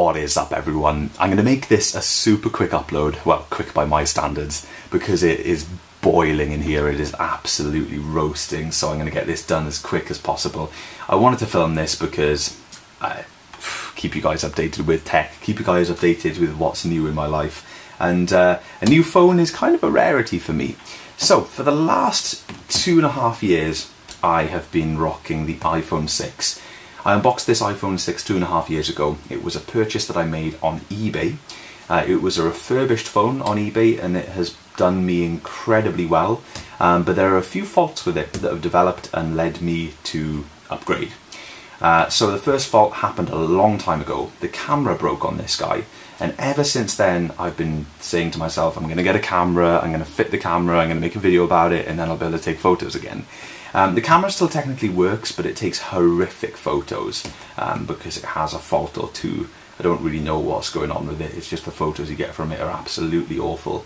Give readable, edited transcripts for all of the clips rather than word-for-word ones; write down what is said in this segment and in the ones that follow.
What is up, everyone? I'm going to make this a super quick upload, well, quick by my standards, because it is boiling in here. It is absolutely roasting, so I'm going to get this done as quick as possible. I wanted to film this because I keep you guys updated with tech, keep you guys updated with what's new in my life, and a new phone is kind of a rarity for me. So for the last 2.5 years I have been rocking the iPhone 6. I unboxed this iPhone 6 2.5 years ago. It was a purchase that I made on eBay. It was a refurbished phone on eBay and it has done me incredibly well, but there are a few faults with it that have developed and led me to upgrade. So the first fault happened a long time ago. The camera broke on this guy, and ever since then I've been saying to myself, I'm going to get a camera, I'm going to fit the camera, I'm going to make a video about it, and then I'll be able to take photos again. The camera still technically works, but it takes horrific photos because it has a fault or two. I don't really know what's going on with it. It's just the photos you get from it are absolutely awful.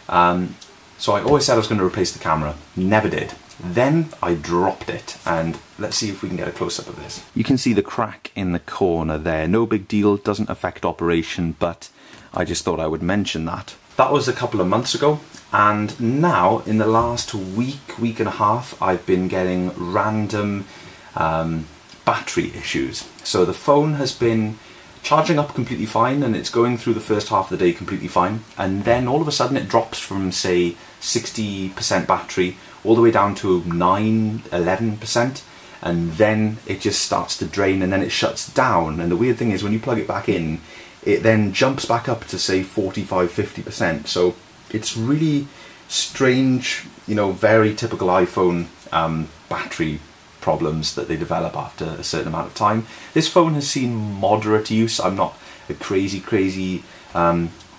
So I always said I was going to replace the camera. Never did. Then I dropped it, and let's see if we can get a close-up of this. You can see the crack in the corner there. No big deal, doesn't affect operation, but I just thought I would mention that. That was a couple of months ago, and now in the last week and a half I've been getting random battery issues. So the phone has been charging up completely fine and it's going through the first half of the day completely fine, and then all of a sudden it drops from, say, 60% battery all the way down to 11%, and then it just starts to drain and then it shuts down. And the weird thing is, when you plug it back in, it then jumps back up to, say, 45–50%. So it's really strange, you know, very typical iPhone battery problems that they develop after a certain amount of time. This phone has seen moderate use. I'm not a crazy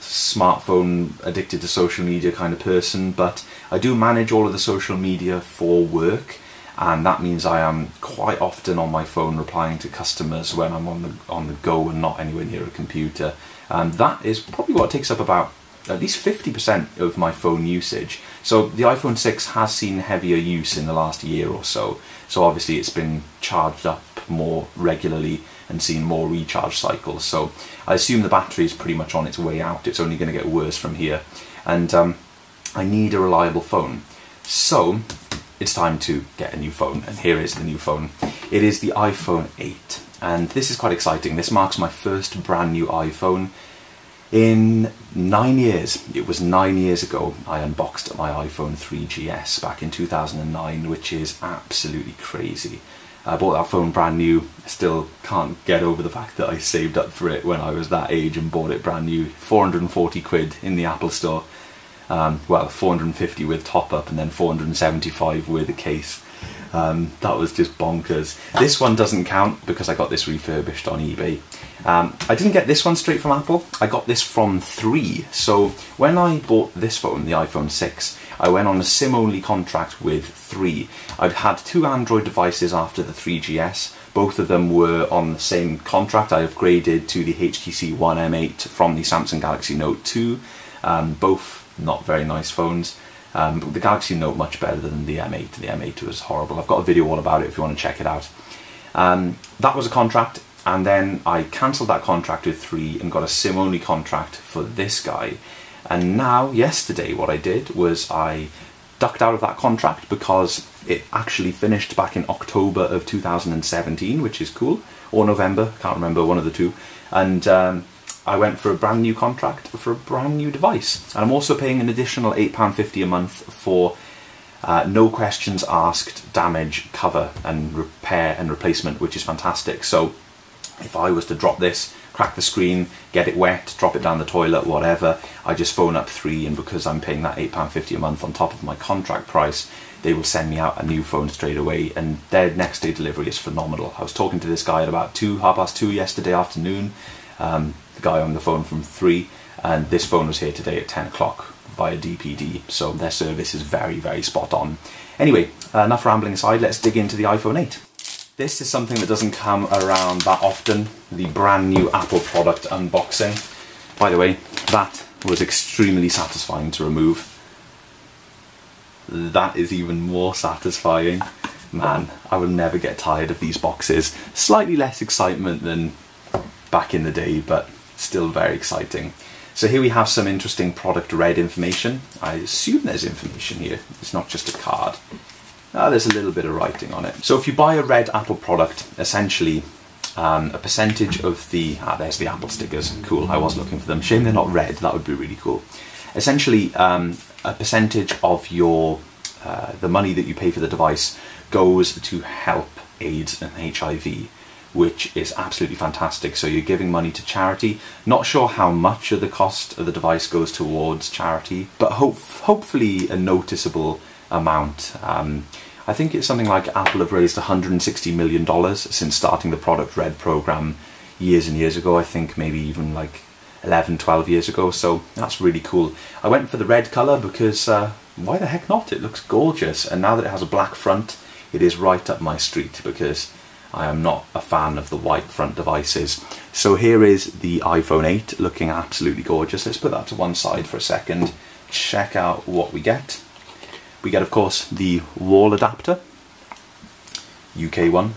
smartphone addicted to social media kind of person, but I do manage all of the social media for work, and that means I am quite often on my phone replying to customers when I'm on the go and not anywhere near a computer. And that is probably what takes up about at least 50% of my phone usage. So the iPhone 6 has seen heavier use in the last year or so. So obviously it's been charged up more regularly and seen more recharge cycles. So I assume the battery is pretty much on its way out. It's only going to get worse from here. And I need a reliable phone. So it's time to get a new phone, and here is the new phone. It is the iPhone 8, and this is quite exciting. This marks my first brand new iPhone in 9 years. It was 9 years ago I unboxed my iPhone 3GS back in 2009, which is absolutely crazy. I bought that phone brand new. I still can't get over the fact that I saved up for it when I was that age and bought it brand new. 440 quid in the Apple store. Well, 450 with top up and then 475 with a case. That was just bonkers. This one doesn't count because I got this refurbished on eBay. I didn't get this one straight from Apple. I got this from 3. So when I bought this phone, the iPhone 6, I went on a SIM-only contract with 3. I'd had 2 Android devices after the 3GS. Both of them were on the same contract. I upgraded to the HTC One M8 from the Samsung Galaxy Note 2. Both not very nice phones. But the Galaxy Note much better than the M8. The M8 was horrible. I've got a video all about it if you want to check it out. That was a contract, and then I cancelled that contract with 3 and got a SIM-only contract for this guy. And now, yesterday, what I did was I ducked out of that contract because it actually finished back in October of 2017, which is cool, or November, can't remember, one of the two. And I went for a brand new contract for a brand new device. And I'm also paying an additional £8.50 a month for no questions asked damage cover and repair and replacement, which is fantastic. So if I was to drop this, crack the screen, get it wet, drop it down the toilet, whatever, I just phone up 3, and because I'm paying that £8.50 a month on top of my contract price, they will send me out a new phone straight away, and their next day delivery is phenomenal. I was talking to this guy at about 2:30 yesterday afternoon, the guy on the phone from 3, and this phone was here today at 10 o'clock via DPD, so their service is very spot on. Anyway, enough rambling aside, let's dig into the iPhone 8. This is something that doesn't come around that often, the brand new Apple product unboxing. By the way, that was extremely satisfying to remove. That is even more satisfying. Man, I will never get tired of these boxes. Slightly less excitement than back in the day, but still very exciting. So here we have some interesting product red information. I assume there's information here. It's not just a card. There's a little bit of writing on it. So if you buy a red Apple product, essentially a percentage of the... there's the Apple stickers. Cool, I was looking for them. Shame they're not red, that would be really cool. Essentially, a percentage of your the money that you pay for the device goes to help AIDS and HIV, which is absolutely fantastic. So you're giving money to charity. Not sure how much of the cost of the device goes towards charity, but hopefully a noticeable amount. I think it's something like Apple have raised $160 million since starting the Product Red program years and years ago. I think maybe even like 11, 12 years ago. So that's really cool. I went for the red colour because why the heck not? It looks gorgeous. And now that it has a black front, it is right up my street because I am not a fan of the white front devices. So here is the iPhone 8 looking absolutely gorgeous. Let's put that to one side for a second. Check out what we get. We get, of course, the wall adapter, UK one.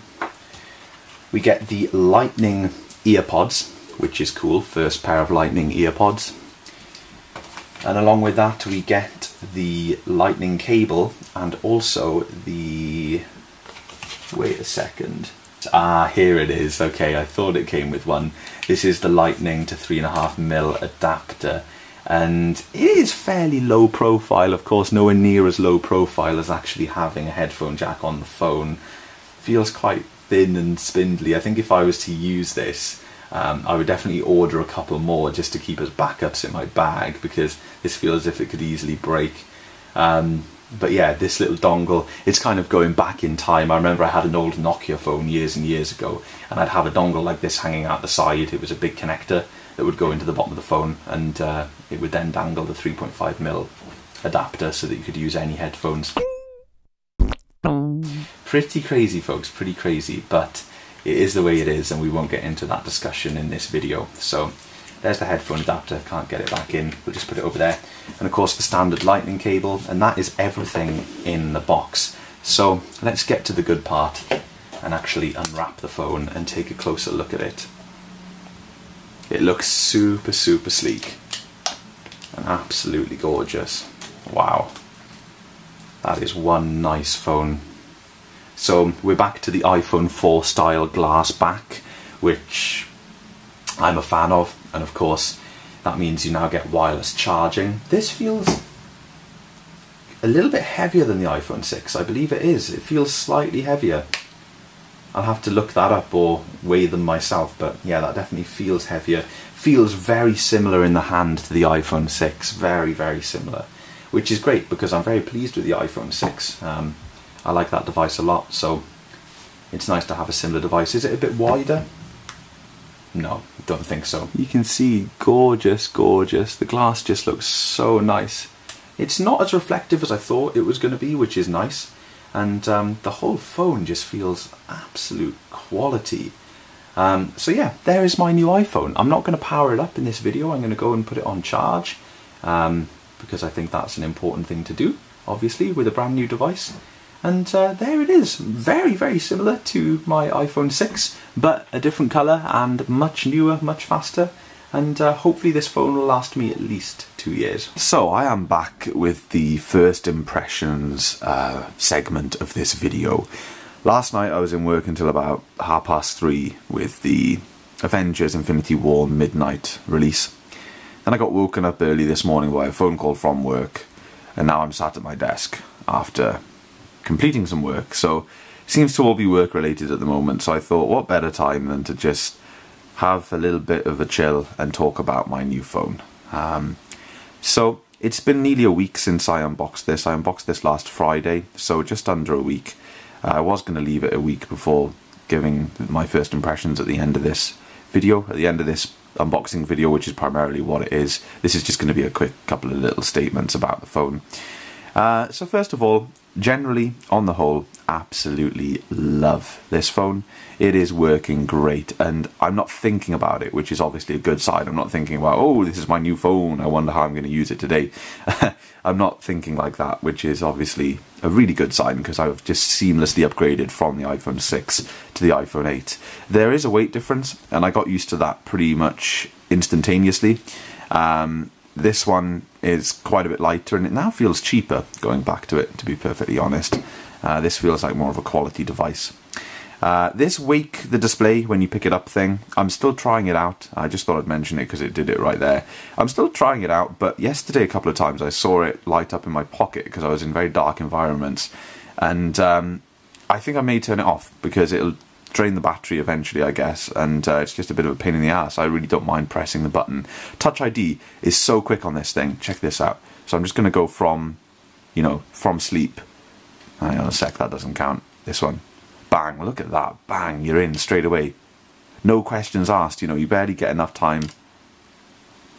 We get the Lightning earpods, which is cool. First pair of Lightning earpods. And along with that, we get the Lightning cable and also the... Wait a second. Here it is. Okay, I thought it came with one. This is the Lightning to 3.5mm adapter. And it is fairly low profile, of course, nowhere near as low profile as actually having a headphone jack on the phone. Feels quite thin and spindly. I think if I was to use this, I would definitely order a couple more just to keep as backups in my bag, because this feels as if it could easily break. But yeah, this little dongle, it's kind of going back in time. I remember I had an old Nokia phone years and years ago, and I'd have a dongle like this hanging out the side. It was a big connector that would go into the bottom of the phone, and it would then dangle the 3.5mm adapter so that you could use any headphones. Pretty crazy, folks, pretty crazy, but it is the way it is, and we won't get into that discussion in this video. So there's the headphone adapter, can't get it back in, we'll just put it over there. And of course the standard Lightning cable, and that is everything in the box. So let's get to the good part and actually unwrap the phone and take a closer look at it. It looks super, super sleek and absolutely gorgeous. Wow, that is one nice phone. So we're back to the iPhone 4 style glass back, which I'm a fan of, and of course that means you now get wireless charging. This feels a little bit heavier than the iPhone 6, I believe it is. It feels slightly heavier. I'll have to look that up or weigh them myself, but yeah, that definitely feels heavier. Feels very similar in the hand to the iPhone 6, very, very similar, which is great because I'm very pleased with the iPhone 6. I like that device a lot, so it's nice to have a similar device. Is it a bit wider? No, don't think so. You can see, gorgeous, gorgeous. The glass just looks so nice. It's not as reflective as I thought it was going to be, which is nice. And the whole phone just feels absolute quality. So yeah, there is my new iPhone. I'm not going to power it up in this video. I'm going to go and put it on charge because I think that's an important thing to do, obviously, with a brand new device. And there it is, very, very similar to my iPhone 6, but a different colour and much newer, much faster. And hopefully this phone will last me at least 2 years. So I am back with the first impressions segment of this video. Last night I was in work until about 3:30 with the Avengers Infinity War midnight release. Then I got woken up early this morning by a phone call from work, and now I'm sat at my desk after completing some work. So it seems to all be work related at the moment, so I thought what better time than to just have a little bit of a chill and talk about my new phone. So it's been nearly a week since I unboxed this. I unboxed this last Friday, so just under a week. I was going to leave it a week before giving my first impressions at the end of this video, at the end of this unboxing video, which is primarily what it is. This is just going to be a quick couple of little statements about the phone. So first of all, generally, on the whole, absolutely love this phone. It is working great, and I'm not thinking about it, which is obviously a good sign. I'm not thinking about, oh, this is my new phone, I wonder how I'm going to use it today. I'm not thinking like that, which is obviously a really good sign, because I've just seamlessly upgraded from the iPhone 6 to the iPhone 8. There is a weight difference, and I got used to that pretty much instantaneously. This one is quite a bit lighter, and it now feels cheaper, going back to it, to be perfectly honest. This feels like more of a quality device. This wake the display when you pick it up thing, I'm still trying it out. I just thought I'd mention it because it did it right there. I'm still trying it out, but yesterday a couple of times I saw it light up in my pocket because I was in very dark environments. And I think I may turn it off because it'll drain the battery eventually, I guess, and it's just a bit of a pain in the ass. I really don't mind pressing the button. Touch ID is so quick on this thing. Check this out. So I'm just going to go from, you know, from sleep. Hang on a sec, that doesn't count. This one. Bang, look at that. Bang, you're in straight away. No questions asked, you know, you barely get enough time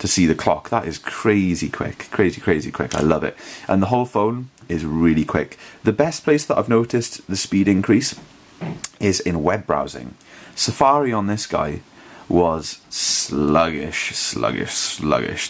to see the clock. That is crazy quick. Crazy, crazy quick. I love it. And the whole phone is really quick. The best place that I've noticed the speed increase is in web browsing. Safari on this guy was sluggish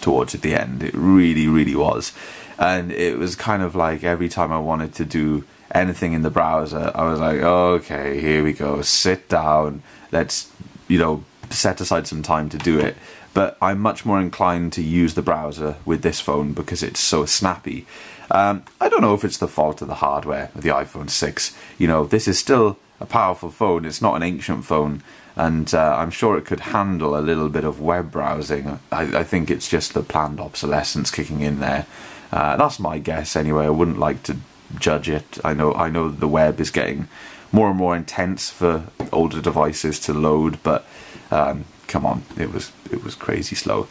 towards the end. It really, really was. And it was kind of like every time I wanted to do anything in the browser, I was like, okay, here we go, sit down, let's, you know, set aside some time to do it. But I'm much more inclined to use the browser with this phone because it's so snappy. I don't know if it's the fault of the hardware of the iPhone 6. You know, this is still a powerful phone, it's not an ancient phone, and I'm sure it could handle a little bit of web browsing. I think it's just the planned obsolescence kicking in there. That's my guess anyway. I wouldn't like to judge it. I know the web is getting more and more intense for older devices to load, but come on, it was crazy slow.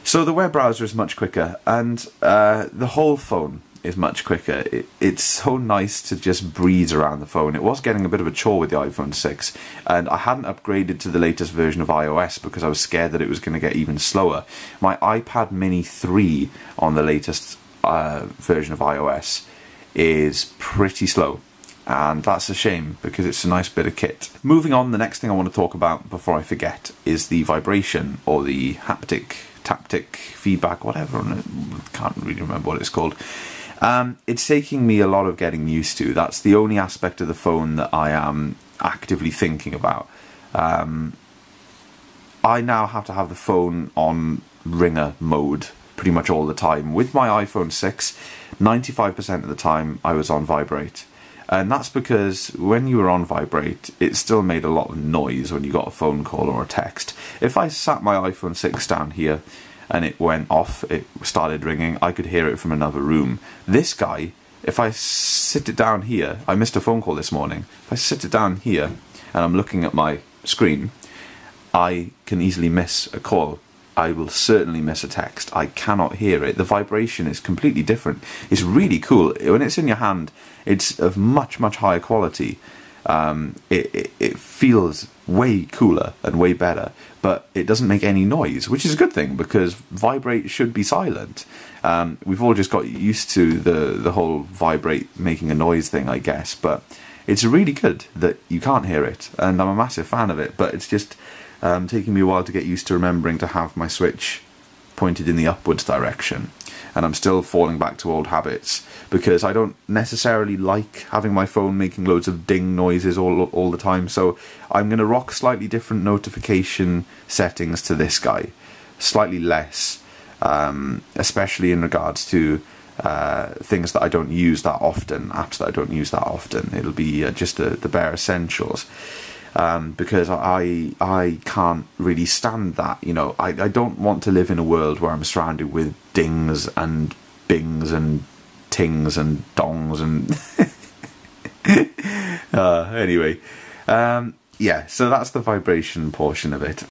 So the web browser is much quicker, and the whole phone is much quicker. It's so nice to just breeze around the phone. It was getting a bit of a chore with the iPhone 6, and I hadn't upgraded to the latest version of iOS because I was scared that it was going to get even slower. My iPad Mini 3 on the latest version of iOS is pretty slow, and that's a shame because it's a nice bit of kit. Moving on, the next thing I want to talk about before I forget is the vibration, or the taptic feedback, whatever. I can't really remember what it's called. It's taking me a lot of getting used to. That's the only aspect of the phone that I am actively thinking about. I now have to have the phone on ringer mode pretty much all the time. With my iPhone 6, 95% of the time I was on vibrate. And that's because when you were on vibrate, it still made a lot of noise when you got a phone call or a text. If I sat my iPhone 6 down here and it went off, it started ringing, I could hear it from another room. This guy, if I sit it down here, I missed a phone call this morning, if I sit it down here and I'm looking at my screen, I can easily miss a call. I will certainly miss a text. I cannot hear it. The vibration is completely different. It's really cool. When it's in your hand, it's of much, much higher quality. It feels way cooler and way better, but it doesn't make any noise, which is a good thing because vibrate should be silent. We've all just got used to the whole vibrate making a noise thing, I guess, but it's really good that you can't hear it, and I'm a massive fan of it, but it's just taking me a while to get used to remembering to have my switch pointed in the upwards direction. And I'm still falling back to old habits because I don't necessarily like having my phone making loads of ding noises all the time. So I'm going to rock slightly different notification settings to this guy, slightly less, especially in regards to things that I don't use that often, apps that I don't use that often. It'll be just the bare essentials. Because I can't really stand that, you know. I don't want to live in a world where I'm surrounded with dings and bings and tings and dongs and anyway, yeah, so that's the vibration portion of it.